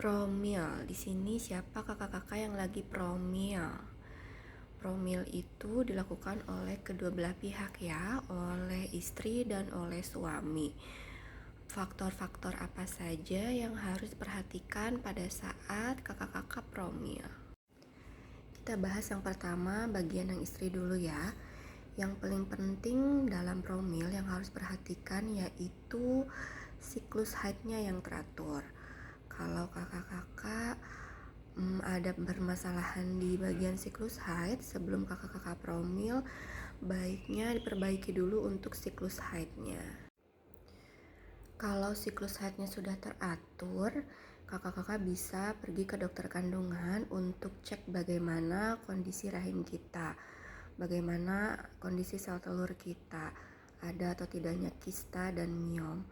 Promil, di sini siapa kakak-kakak yang lagi promil? Promil itu dilakukan oleh kedua belah pihak ya, oleh istri dan oleh suami. Faktor-faktor apa saja yang harus diperhatikan pada saat kakak-kakak promil? Kita bahas yang pertama bagian yang istri dulu ya. Yang paling penting dalam promil yang harus perhatikan yaitu siklus haidnya yang teratur. Kalau kakak-kakak ada permasalahan di bagian siklus haid sebelum kakak-kakak promil, baiknya diperbaiki dulu untuk siklus haidnya. Kalau siklus haidnya sudah teratur, kakak-kakak bisa pergi ke dokter kandungan untuk cek bagaimana kondisi rahim kita, bagaimana kondisi sel telur kita, ada atau tidaknya kista dan miom.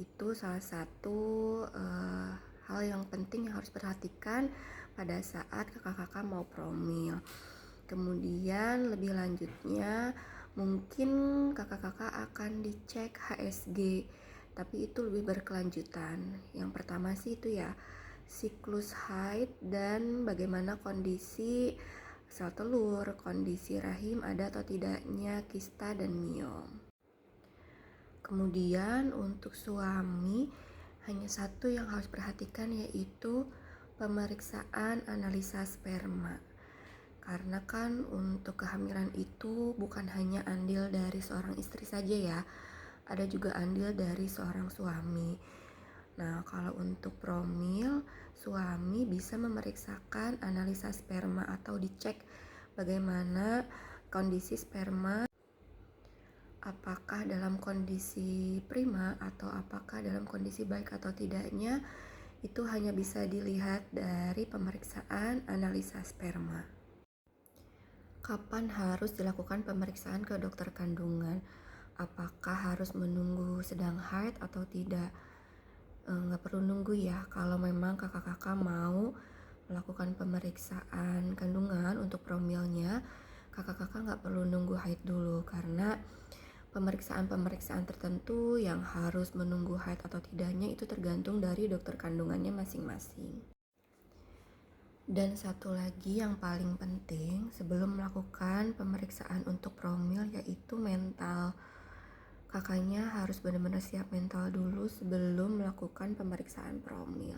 Itu salah satu hal yang penting yang harus perhatikan pada saat kakak-kakak mau promil. Kemudian lebih lanjutnya mungkin kakak-kakak akan dicek HSG, tapi itu lebih berkelanjutan. Yang pertama sih itu ya, siklus haid dan bagaimana kondisi sel telur, kondisi rahim ada atau tidaknya kista dan miom. Kemudian untuk suami hanya satu yang harus perhatikan yaitu pemeriksaan analisa sperma. Karena kan untuk kehamilan itu bukan hanya andil dari seorang istri saja ya, ada juga andil dari seorang suami. Nah, kalau untuk promil, suami bisa memeriksakan analisa sperma atau dicek bagaimana kondisi sperma, apakah dalam kondisi prima atau apakah dalam kondisi baik atau tidaknya, itu hanya bisa dilihat dari pemeriksaan analisa sperma. Kapan harus dilakukan pemeriksaan ke dokter kandungan? Apakah harus menunggu sedang haid atau tidak? Nggak perlu nunggu ya. Kalau memang kakak-kakak mau melakukan pemeriksaan kandungan untuk promilnya, kakak-kakak nggak perlu nunggu haid dulu, karena pemeriksaan-pemeriksaan tertentu yang harus menunggu haid atau tidaknya itu tergantung dari dokter kandungannya masing-masing. Dan satu lagi yang paling penting sebelum melakukan pemeriksaan untuk promil yaitu mental. Kakaknya harus benar-benar siap mental dulu sebelum melakukan pemeriksaan promil.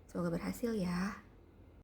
Semoga berhasil ya.